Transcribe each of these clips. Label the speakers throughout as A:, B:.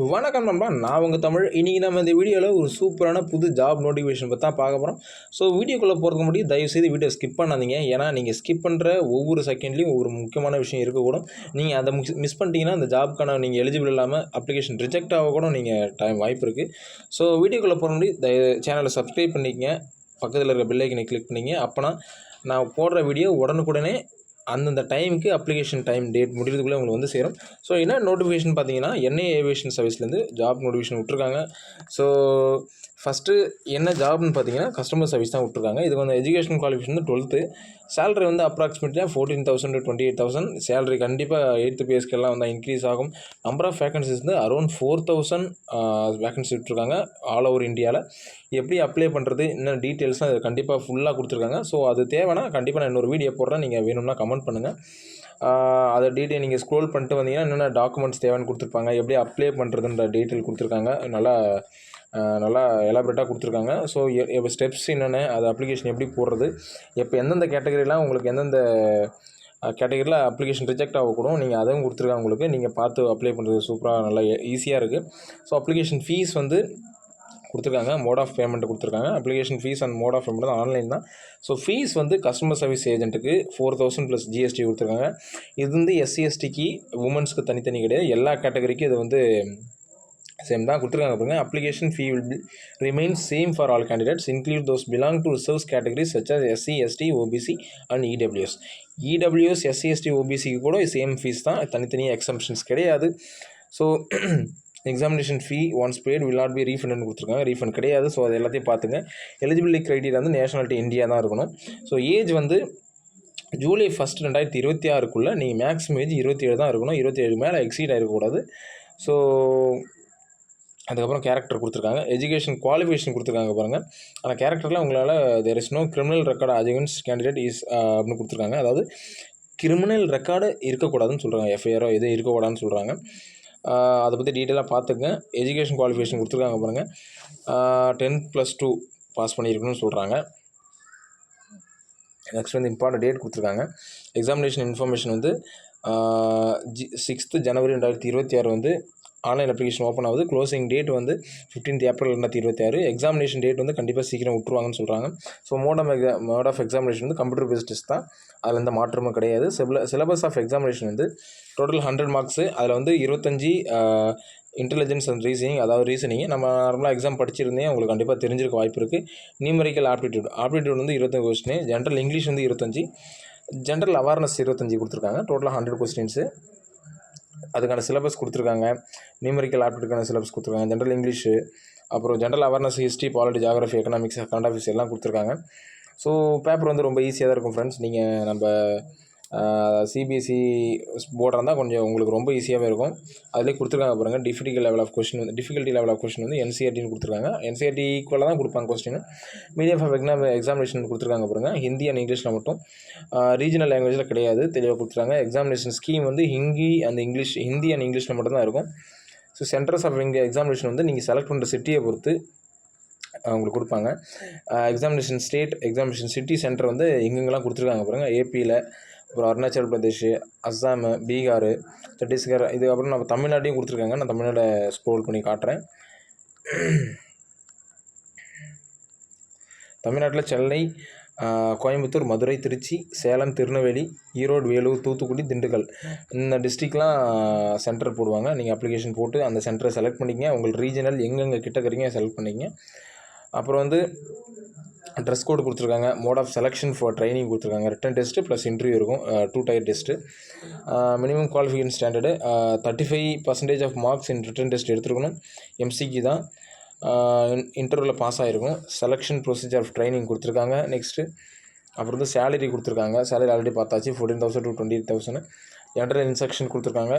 A: வணக்கம் நண்பா, நான் உங்கள் தமிழ். இன்றைக்கி நம்ம இந்த வீடியோவில் ஒரு சூப்பரான புது ஜாப் நோட்டிஃபிகேஷன் பற்றி தான் பார்க்க போகிறோம். ஸோ வீடியோக்குள்ளே போகிறதுக்கு முன்னாடி தயவுசெய்து வீடியோ ஸ்கிப் பண்ணாதீங்க. ஏன்னா நீங்கள் ஸ்கிப் பண்ணுற ஒவ்வொரு செகண்ட்லேயும் ஒவ்வொரு முக்கியமான விஷயம் இருக்கக்கூடும். நீங்கள் அதை மிஸ் பண்ணிட்டீங்கன்னா அந்த ஜாப்க்கான நீங்கள் எலிஜிபிள் இல்லாமல் அப்ளிகேஷன் ரிஜெக்ட் ஆக கூட நீங்கள் வாய்ப்பு இருக்குது. ஸோ வீடியோக்குள்ளே போகிற முன்னாடி சேனலை சப்ஸ்கிரைப் பண்ணிக்கங்க, பக்கத்தில் இருக்க பெல் ஐக்கனை கிளிக் பண்ணிங்க. அப்போனா நான் போடுற வீடியோ உடனுக்குடனே அந்தந்த டைமுக்கு அப்ளிகேஷன் டைம் டேட் முடிகிறதுக்குள்ளே உங்களுக்கு வந்து சேரும். ஸோ என்ன நோட்டிஃபிகேஷன் பார்த்தீங்கன்னா, என்ஐ ஏவியேஷன் சர்வீஸ்லேருந்து ஜாப் நோட்டிஃபிகேஷன் விட்ருக்காங்க. ஸோ ஃபஸ்ட்டு என்ன ஜாப்னு பார்த்தீங்கன்னா, கஸ்டமர் சர்வீஸ் தான் விட்ருக்காங்க. இதுக்கு வந்து எஜுகேஷன் குவாலிஃபிகேஷன் வந்து 12th. சேலரி வந்து அப்ராக்சிமேட்லியாக 14,000 to 28,000. சேலரி கண்டிப்பாக 8th பே ஸ்கேல்லாம் வந்து இன்க்ரீஸ் ஆகும். நம்பர் ஆஃப் வேகன்சிஸ் வந்து அரௌண்ட் 4,000 வேகன்சி விட்ருக்காங்க ஆல் ஓவர் இந்தியாவில். எப்படி அப்ளை பண்ணுறது, இன்னும் டீட்டெயில்ஸ்லாம் அது கண்டிப்பாக ஃபுல்லாக கொடுத்துருக்காங்க. ஸோ அது தேவைன்னா கண்டிப்பாக நான் இன்னொரு வீடியோ போடுறேன், நீங்கள் வேணும்னா கமெண்ட் பண்ணுங்கள். அதை டீட்டெயில் நீங்கள் ஸ்க்ரோல் பண்ணிட்டு வந்தீங்கன்னா என்னென்ன டாக்குமெண்ட்ஸ் தேவைன்னு கொடுத்துருப்பாங்க, எப்படி அப்ளை பண்ணுறதுன்ற டீட்டெயில் கொடுத்துருக்காங்க. நல்லா எலாபரேட்டாக கொடுத்துருக்காங்க. ஸோ ஸ்டெப்ஸ் என்னென்ன, அது அப்ளிகேஷன் எப்படி போடுறது, எப்போ எந்தெந்த கேட்டகரிலாம் உங்களுக்கு எந்தெந்த கேட்டகரியில் அப்ளிகேஷன் ரிஜெக்ட் ஆகக்கூடும், நீங்கள் அதுவும் கொடுத்துருக்காங்க. உங்களுக்கு நீங்கள் பார்த்து அப்ளை பண்ணுறது சூப்பராக நல்லா ஈஸியாக இருக்குது. ஸோ அப்ளிகேஷன் ஃபீஸ் வந்து கொடுத்துருக்காங்க, மோட் ஆஃப் பேமெண்ட் கொடுத்துருக்காங்க. Application fees and mode of payment தான் ஆன்லைன் தான். ஸோ ஃபீஸ் வந்து கஸ்டமர் சர்வீஸ் ஏஜென்ட்டுக்கு 4,000 + GST கொடுத்துருக்காங்க. இது வந்து SC/STக்கு உமன்ஸ்க்கு தனித்தனி கிடையாது, எல்லா கேட்டகரிக்கும் இது வந்து சேம் தான் கொடுத்துருக்காங்க. பாருங்க, application fee will remain same for all candidates include those belong to reserves categories such as SC, ST, OBC and EWS. SC, ST, OBCக்கு கூட சேம் ஃபீஸ் தான், தனித்தனியாக எக்ஸம்ஷன்ஸ் கிடையாது. So examination fee once paid will not be refund கொடுத்துருக்காங்க, refund கிடையாது. So அது எல்லாத்தையும் பார்த்துங்க. எலிஜிபிலிட்டி க்ரைட்டீரியா வந்து நேஷனாலிட்டி இந்தியா தான் இருக்கணும். ஸோ ஏஜ் வந்து ஜூலை 1, 2026க்குள்ளே நீங்கள் மேக்ஸிமம் ஏஜ் 27 தான் இருக்கணும். 27 மேலே எக்ஸீட் ஆகிருக்கக்கூடாது. ஸோ அதுக்கப்புறம் கேரக்டர் கொடுத்துருக்காங்க, எஜுகேஷன் குவாலிஃபிகேஷன் கொடுத்துருக்காங்க பாருங்கள். ஆனால் கேரக்டரில் உங்களால் there is no criminal record against candidate is அப்படின்னு கொடுத்துருக்காங்க. அதாவது கிரிமினல் ரெக்கார்டு இருக்கக்கூடாதுன்னு சொல்கிறாங்க, எஃப்ஐஆரோ எதுவும் இருக்கக்கூடாதுன்னு சொல்கிறாங்க. அதை பற்றி டீட்டெயிலாக பார்த்துங்க. எஜுகேஷன் குவாலிஃபிகேஷன் கொடுத்துருக்காங்க பாருங்கள். 10+2 பாஸ் பண்ணியிருக்கணும்னு சொல்கிறாங்க. நெக்ஸ்ட் வந்து இம்பார்ட்டன்ட் டேட் கொடுத்துருக்காங்க. எக்ஸாமினேஷன் இன்ஃபர்மேஷன் வந்து 6 ஜனவரி 2026 வந்து ஆன்லைன் அப்ளிகேஷன் ஓப்பன் ஆகுது. க்ளோசிங் டேட் வந்து 15 ஏப்ரல் 2026. எக்ஸாமினேஷன் டேட் வந்து கண்டிப்பாக சீக்கிரம் விட்டுருவாங்கன்னு சொல்கிறாங்க. ஸோ மோட் ஆஃப் எக்ஸாமினேஷன் வந்து கம்ப்யூட்டர் பேஸ்ட் டெஸ்ட் தான், அதில் எந்த மாற்றமும் கிடையாது. சிலபஸ் ஆஃப் எக்ஸாமினேஷன் வந்து டோட்டல் 100 மார்க்ஸு. அதில் வந்து 25 இன்டெலிஜென்ஸ் அண்ட் ரீசனிங், அதாவது ரீசனிங் நம்ம நார்மலாக எக்ஸாம் படிச்சிருந்தேன், உங்களுக்கு கண்டிப்பாக தெரிஞ்சிருக்க வாய்ப்பு இருக்குது. நியூமெரிக்கல் ஆப்டிடியூட் வந்து 25 கொஸ்டின், ஜென்ரல் இங்கிலீஷ் வந்து 25, ஜென்ரல் அவேர்னஸ் 25 கொடுத்துருக்காங்க. டோட்டலாக 100 கொஸ்டின்ஸு. அதுக்கான சிலபஸ் கொடுத்துருக்காங்க. நியூமெரிக்கல் ஆப்டிடியூட்கான சிலபஸ் கொடுத்துருக்காங்க. ஜென்ரல் இங்கிலீஷு, அப்புறம் general awareness, history, polity, geography, economics, current affairs எல்லாம் கொடுத்துருக்காங்க. ஸோ பேப்பர் வந்து ரொம்ப ஈஸியாக தான் இருக்கும் ஃப்ரெண்ட்ஸ். நீங்கள் நம்ம சிபிஎஸ்சி போர்டாக இருந்தால் கொஞ்சம் உங்களுக்கு ரொம்ப ஈஸியாகவே இருக்கும். அதிலே கொடுத்துருக்காங்க பாருங்கள். டிஃபிகல்ட்டி லெவல் ஆஃப் கொஸ்டின் வந்து NCERTன்னு கொடுத்துருக்காங்க. NCERT ஈக்குவலாக தான் கொடுப்பாங்க கொஸ்டின். மீடியம் ஆஃப் எக்ஸாமினேஷன் கொடுத்துருக்காங்க பாருங்கள். ஹிந்தி அண்ட் இங்கிலீஷில் மட்டும், ரீஜனல் லாங்குவேஜில் கிடையாது, தெளிவாக கொடுத்துருக்காங்க. எக்ஸாமினேஷன் ஸ்கீம் வந்து ஹிந்தி அண்ட் இங்கிலீஷில் மட்டும்தான் இருக்கும். ஸோ சென்டர்ஸ் ஆஃப் எக்ஸாமினேஷன் வந்து நீங்கள் செலக்ட் பண்ணுற சிட்டியை பொறுத்து அவங்களுக்கு கொடுப்பாங்க. எக்ஸாமினேஷன் சிட்டி சென்டர் வந்து எங்கெங்கெல்லாம் கொடுத்துருக்காங்க பாருங்கள். ஏபியில், அப்புறம் அருணாச்சல் பிரதேஷ், அஸ்ஸாம், பீகார், சத்தீஸ்கர், இதுக்கப்புறம் நம்ம தமிழ்நாட்டையும் கொடுத்துருக்காங்க. நான் தமிழ்நாடு ஸ்க்ரோல் பண்ணி காட்டுறேன். தமிழ்நாட்டில் சென்னை, கோயம்புத்தூர், மதுரை, திருச்சி, சேலம், திருநெல்வேலி, ஈரோடு, வேலூர், தூத்துக்குடி, திண்டுக்கல், இந்த டிஸ்ட்ரிக்ட்லாம் சென்டர் போடுவாங்க. நீங்கள் அப்ளிகேஷன் போட்டு அந்த சென்டரை செலக்ட் பண்ணிங்க. உங்கள் ரீஜனல் எங்கெங்கே கிட்டக்கிறீங்க செலக்ட் பண்ணிங்க. அப்புறம் வந்து ட்ரெஸ் கோடு கொடுத்துருக்காங்க. Mode of selection for training கொடுத்துருக்காங்க. ரிட்டன் டெஸ்ட்டு ப்ளஸ் இன்டர்வியூ இருக்கும், 2 tier test. Minimum qualification standard 35% of marks in written test எடுத்துருக்கணும். MCQ தான். இன்டர்வியூவில் பாஸ் ஆகிருக்கும். செலெக்ஷன் ப்ரொசீஜர் ஆஃப் ட்ரைனிங் கொடுத்துருக்காங்க. நெக்ஸ்ட்டு அப்புறம் வந்து சேலரி கொடுத்துருக்காங்க. சேலரி ஆல்ரெடி பார்த்தாச்சு, 14,000 to 28,000. ஜென்ரல் இன்ஸ்ட்ரக்ஷன் கொடுத்துருக்காங்க.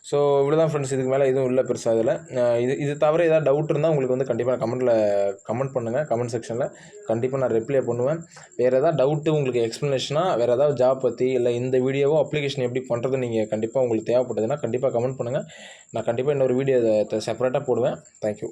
A: ஸோ இவ்வளோ தான் ஃப்ரெண்ட்ஸ், இதுக்கு மேலே எதுவும் இல்லை பெருசாக இதில். இது தவிர ஏதாவது டவுட் இருந்தால் உங்களுக்கு வந்து கண்டிப்பாக கமெண்ட் பண்ணுங்கள். கமெண்ட் செக்ஷனில் கண்டிப்பாக நான் ரிப்ளை பண்ணுவேன். வேறு ஏதாவது டவுட்டு உங்களுக்கு எக்ஸ்ப்ளனேஷனாக, வேறு ஏதாவது ஜாப் பற்றி, இல்லை இந்த வீடியோவோ அப்ளிகேஷன் எப்படி பண்ணுறது நீங்கள் கண்டிப்பாக உங்களுக்கு தேவைப்பட்டதுன்னா கண்டிப்பாக கமெண்ட் பண்ணுங்கள். நான் கண்டிப்பாக இன்னொரு வீடியோ செப்பரேட்டாக போடுவேன். தேங்க்யூ.